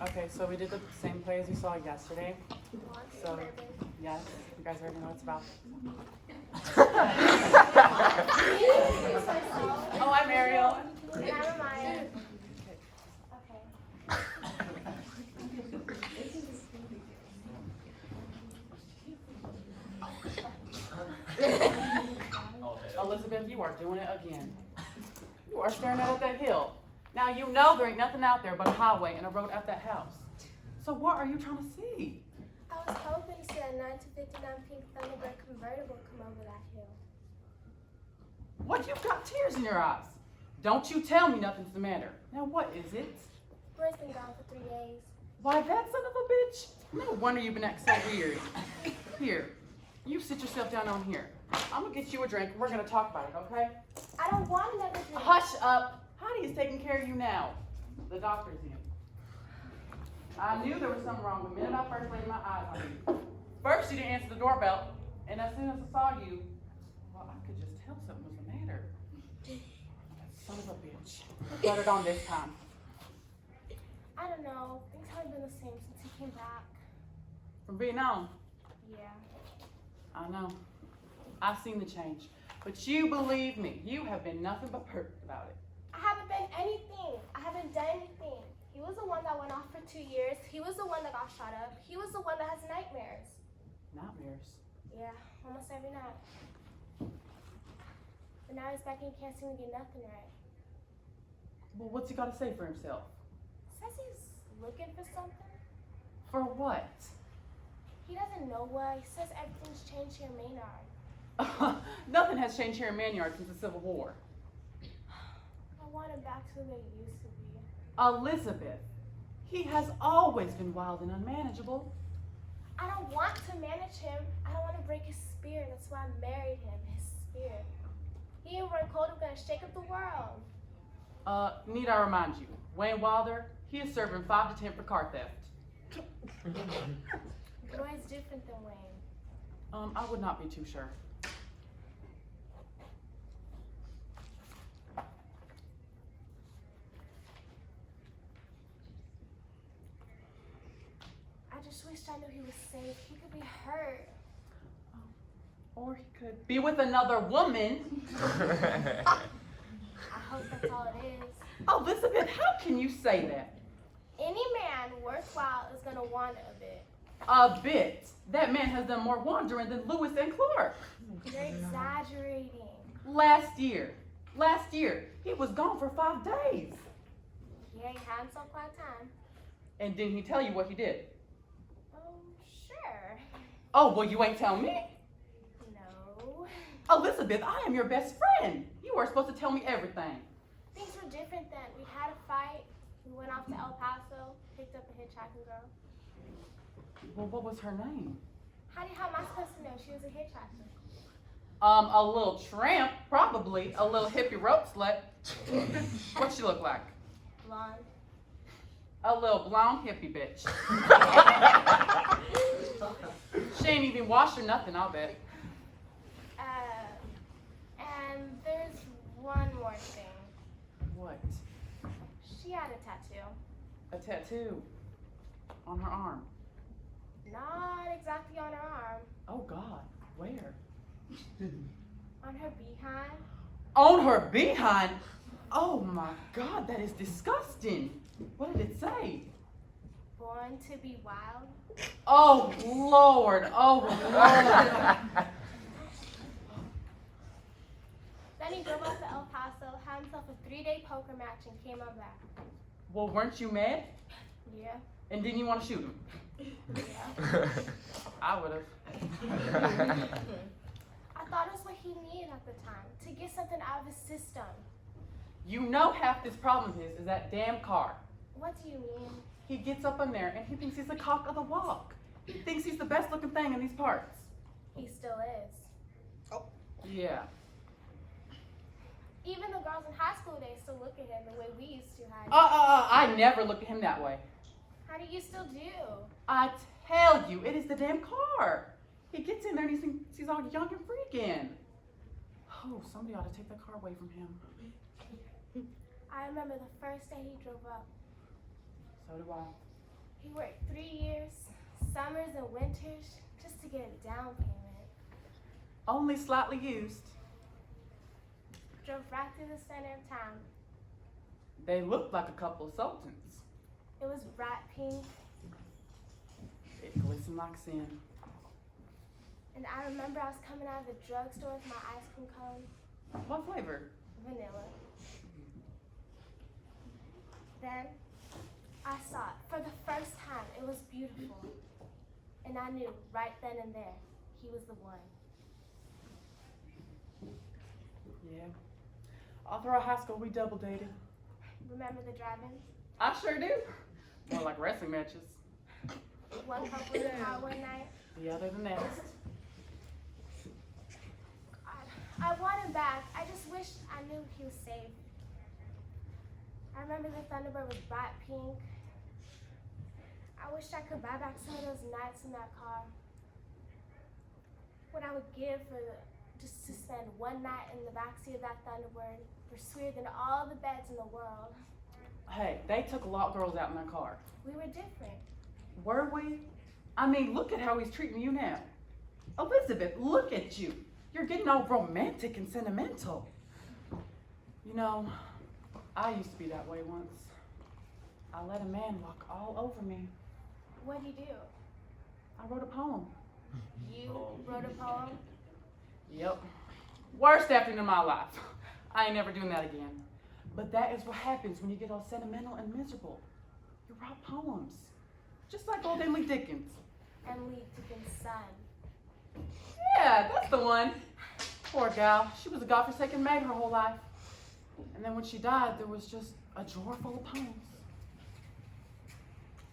Okay, so we did the same play as you saw yesterday. So, yes, you guys already know what it's about. Oh, I'm Ariel. And I'm Amyya. Okay. Elizabeth, you are doing it again. You are staring out at that hill. Now you know there ain't nothing out there but a highway and a road at that house. So what are you trying to see? I was hoping to see a 1959 pink Thunderbird convertible come over that hill. What, you've got tears in your eyes. Don't you tell me nothing's the matter. Now what is it? Roy's been gone for 3 days. Why, that son of a bitch? No wonder you've been acting so weird. Here, you sit yourself down on here. I'm gonna get you a drink and we're gonna talk about it, okay? I don't want another drink. Hush up. Hattie is taking care of you now. The doctor's in. I knew there was something wrong the minute I first laid my eyes on you. First, you didn't answer the doorbell, and as soon as I saw you, well, I could just tell something was the matter. That son of a bitch. Got it on this time. I don't know. Things haven't been the same since he came back. From Vietnam. Yeah. I know. I've seen the change. But you believe me, you have been nothing but perfect about it. I haven't been anything. I haven't done anything. He was the one that went off for 2 years. He was the one that got shot up. He was the one that has nightmares. Nightmares. Yeah, almost every night. But now he's back and he can't seem to get nothing right. Well, what's he got to say for himself? Says he's looking for something. For what? He doesn't know what. He says everything's changed here in Maynard. Nothing has changed here in Manyard since the Civil War. I want him back to the way he used to be. Elizabeth, he has always been wild and unmanageable. I don't want to manage him. I don't want to break his spirit. That's why I married him, his spirit. He and Roy Cold are going to shake up the world. Need I remind you, Wayne Wilder, he is serving 5 to 10 for car theft. Roy's different than Wayne. I would not be too sure. I just wished I knew he was safe. He could be hurt. Or he could be with another woman. I hope that's all it is. Elizabeth, how can you say that? Any man worthwhile is going to want a bit. A bit. That man has done more wandering than Lewis and Clark. You're exaggerating. Last year, he was gone for 5 days. He ain't had himself quite a time. And didn't he tell you what he did? Oh, sure. Oh, well, you ain't tell me. No. Elizabeth, I am your best friend. You are supposed to tell me everything. Things were different then. We had a fight. We went off to El Paso, picked up a hitchhiking girl. Well, what was her name? How am I supposed to know she was a hitchhiker? A little tramp, probably. A little hippie rope slut. What'd she look like? Blonde. A little blonde hippie bitch. She ain't even washed or nothing, I'll bet. And there's one more thing. What? She had a tattoo. A tattoo on her arm. Not exactly on her arm. Oh God, where? On her behind. On her behind? Oh my God, that is disgusting. What did it say? Born to be wild. Oh Lord, oh Lord. Then he drove up to El Paso, had himself a 3-day poker match, and came on back. Well, weren't you mad? Yeah. And didn't you want to shoot him? Yeah. I would have. I thought it was what he needed at the time, to get something out of his system. You know half this problem is that damn car. What do you mean? He gets up in there and he thinks he's the cock of the walk. He thinks he's the best looking thing in these parts. He still is. Oh. Yeah. Even the girls in high school, they still look at him the way we used to. I never looked at him that way. How do you still do? I tell you, it is the damn car. He gets in there and he thinks he's all young and free again. Oh, somebody ought to take that car away from him. I remember the first day he drove up. So do I. He worked 3 years, summers and winters, just to get a down payment. Only slightly used. Drove right through the center of town. They looked like a couple of sultans. It was bright pink, It glistened like sin. and I remember I was coming out of the drugstore with my ice cream cone, What flavor? vanilla. Then I saw it for the first time. It was beautiful. And I knew right then and there, he was the one. Yeah. All throughout high school, we double dated. Remember the drive-ins? I sure do. More like wrestling matches. One couple in the car one night. The other the next. I want him back. I just wish I knew he was safe. I remember the Thunderbird was bright pink. I wish I could buy back some of those nights in that car. What I would give for just to spend one night in the backseat of that Thunderbird for sweeter than all the beds in the world. Hey, they took a lot of girls out in that car. We were different. Were we? I mean, look at how he's treating you now. Elizabeth, look at you. You're getting all romantic and sentimental. You know, I used to be that way once. I let a man walk all over me. What'd you do? I wrote a poem. You wrote a poem? Yep. Worst afternoon of my life. I ain't never doing that again. But that is what happens when you get all sentimental and miserable. You write poems. Just like old Emily Dickens. Emily Dickens' son. Yeah, that's the one. Poor gal. She was a godforsaken maid her whole life. And then when she died, there was just a drawer full of poems.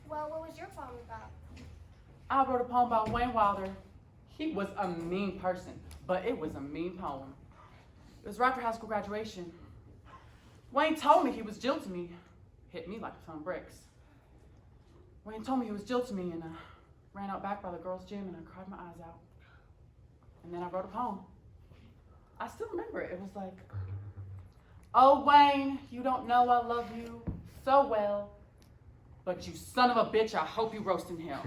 Well, what was your poem about? I wrote a poem about Wayne Wilder. He was a mean person, but it was a mean poem. It was right after high school graduation. Wayne told me he was jilting me. Hit me like a ton of bricks. Wayne told me he was jilting me, and I ran out back by the girls' gym and I cried my eyes out. And then I wrote a poem. I still remember it. It was like, "Oh, Wayne, you don't know I love you so well, but you son of a bitch, I hope you roast in hell."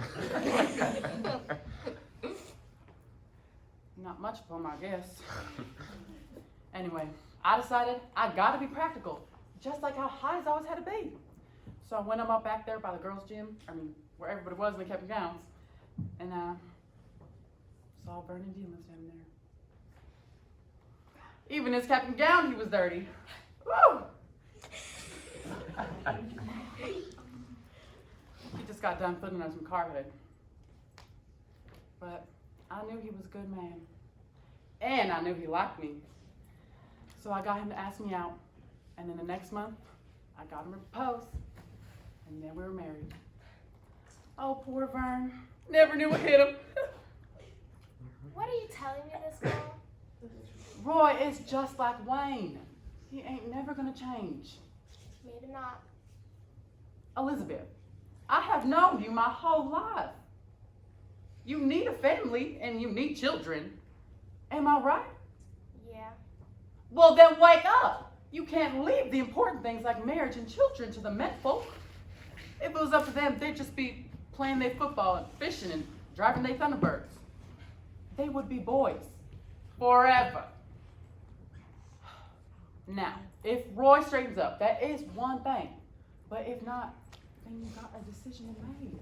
Not much of them, I guess. Anyway, I decided I gotta be practical, just like how highs always had to be. So I went on up back there by the girls' gym, where everybody was and they kept gowns, and saw Vernon Dean standing there. Even his cap and gown, he was dirty. Woo! He just got done putting on some carpet. But I knew he was a good man. And I knew he liked me. So I got him to ask me out. And then the next month, I got him to propose. And then we were married. Oh, poor Vern. Never knew what hit him. What are you telling me, this girl? Roy is just like Wayne. He ain't never gonna change. Maybe not. Elizabeth, I have known you my whole life. You need a family and you need children. Am I right? Yeah. Well, then wake up. You can't leave the important things like marriage and children to the men folk. If it was up to them, they'd just be playing their football and fishing and driving their Thunderbirds. They would be boys. Forever. Now, if Roy straightens up, that is one thing. But if not, then you got a decision to make.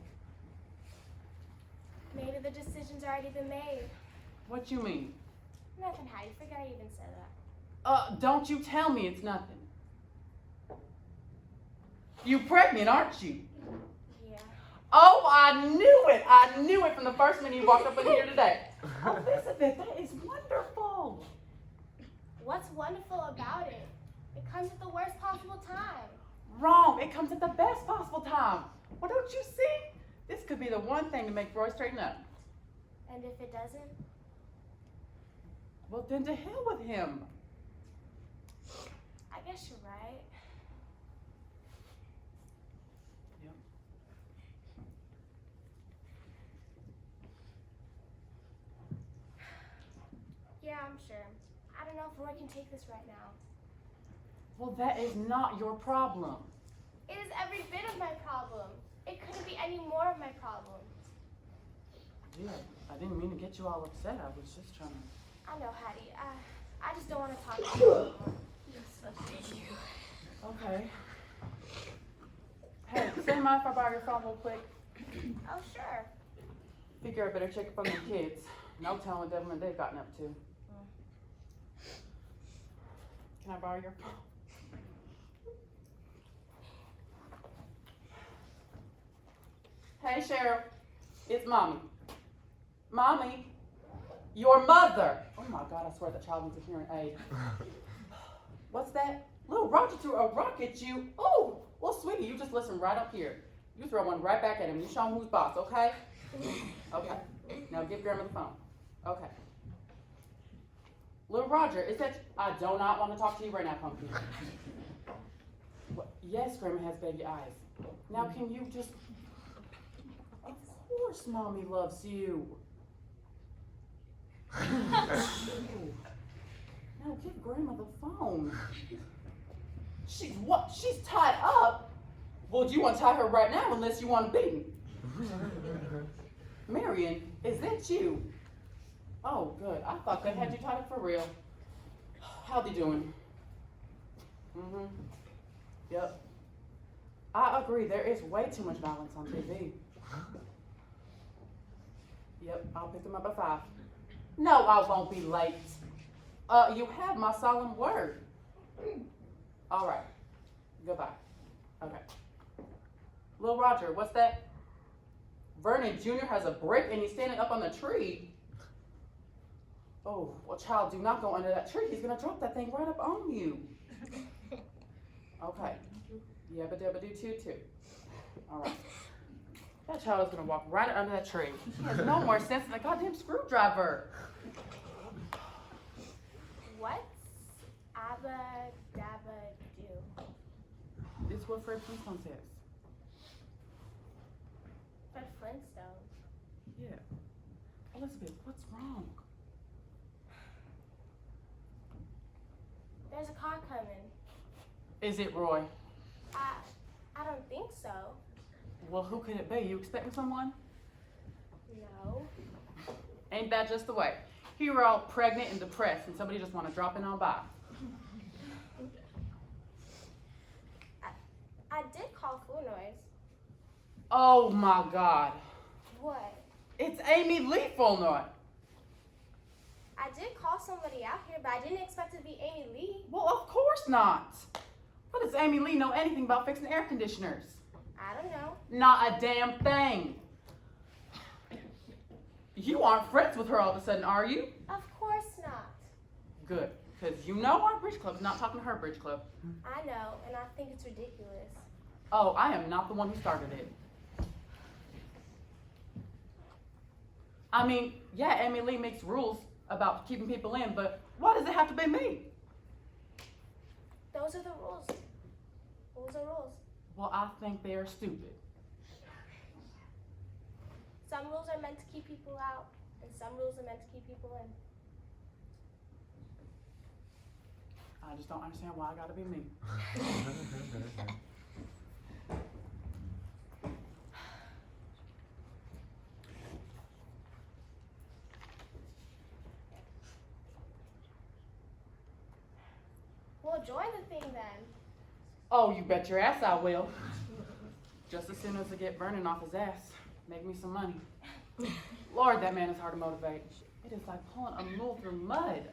Maybe the decision's already been made. What you mean? Nothing, Heidi. Forget I even said that. Don't you tell me it's nothing. You pregnant, aren't you? Yeah. Oh, I knew it. I knew it from the first minute you walked up in here today. Elizabeth, that is wonderful. What's wonderful about it? It comes at the worst possible time. Wrong. It comes at the best possible time. Well, don't you see? This could be the one thing to make Roy straighten up. And if it doesn't? Well, then to hell with him. I guess you're right. Yep. Yeah, I'm sure. I don't know if Roy can take this right now. Well, that is not your problem. It is every bit of my problem. It couldn't be any more of my problem. Yeah, I didn't mean to get you all upset. I was just trying to... I know, Hattie. I just don't want to talk to you anymore. Thank you. Okay. Hey, say mind if I borrow your phone real quick? Oh, sure. Figure I better check up on the kids. No telling what Devin and they've gotten up to. Can I borrow your phone? Hey, Cheryl. It's Mommy. Mommy, your mother. Oh my God, I swear that child needs a hearing aid. What's that? Little Roger threw a rock at you. Oh, well, sweetie, you just listen right up here. You throw one right back at him. You show him who's boss, okay? Okay. Now give Grandma the phone. Okay. Little Roger, is that... I do not want to talk to you right now, Pumpkin. What? Yes, Grandma has baby eyes. Now can you just... Of course Mommy loves you. Now give Grandma the phone. She's what? She's tied up? Well, do you want to tie her right now unless you want to beat me? Marion, is that you? Oh, good. I thought they had you tied up for real. How they doing? Mm-hmm. Yep. I agree. There is way too much violence on TV. Yep, I'll pick them up at 5. No, I won't be late. You have my solemn word. All right. Goodbye. Okay. Little Roger, what's that? Vernon Jr. has a brick and he's standing up on the tree. Oh, well, child, do not go under that tree. He's going to drop that thing right up on you. Okay. Yabba dabba do too. All right. That child is going to walk right under that tree. He has no more sense than a goddamn screwdriver. What's Abba Dabba do? It's what Fred Flintstone says. Fred Flintstone. Yeah. Elizabeth, what's wrong? There's a car coming. Is it Roy? I don't think so. Well, who could it be? You expecting someone? No. Ain't that just the way? Here we're all pregnant and depressed and somebody just want to drop in on by. I did call Full Noise. Oh my God. What? It's Amy Lee Fulnoy. I did call somebody out here, but I didn't expect it to be Amy Lee. Well, of course not. What does Amy Lee know anything about fixing air conditioners? I don't know. Not a damn thing. You aren't friends with her all of a sudden, are you? Of course not. Good, because you know our bridge club's not talking to her bridge club. I know, and I think it's ridiculous. Oh, I am not the one who started it. I mean, yeah, Amy Lee makes rules about keeping people in, but why does it have to be me? Those are the rules. Rules are rules. Well, I think they are stupid. Some rules are meant to keep people out, and some rules are meant to keep people in. I just don't understand why I gotta be me. Well, join the thing then. Oh, you bet your ass I will. Just as soon as I get Vernon off his ass. Make me some money. Lord, that man is hard to motivate. It is like pulling a mule through mud.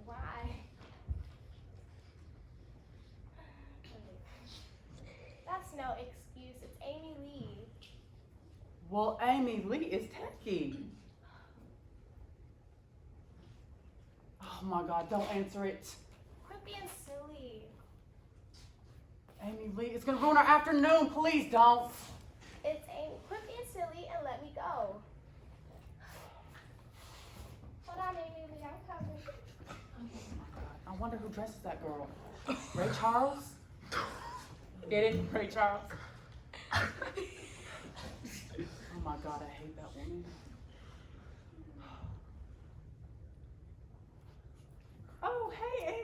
Why? That's no excuse. It's Amy Lee. Well, Amy Lee is techie. Oh my God, don't answer it. Quit being silly. Amy Lee, it's gonna ruin our afternoon. Please don't. It's Amy. Quit being silly and let me go. Hold on, Amy Lee. I'm coming. I wonder who dresses that girl. Ray Charles? Get it? Ray Charles? Oh my God, I hate that woman. Oh, hey,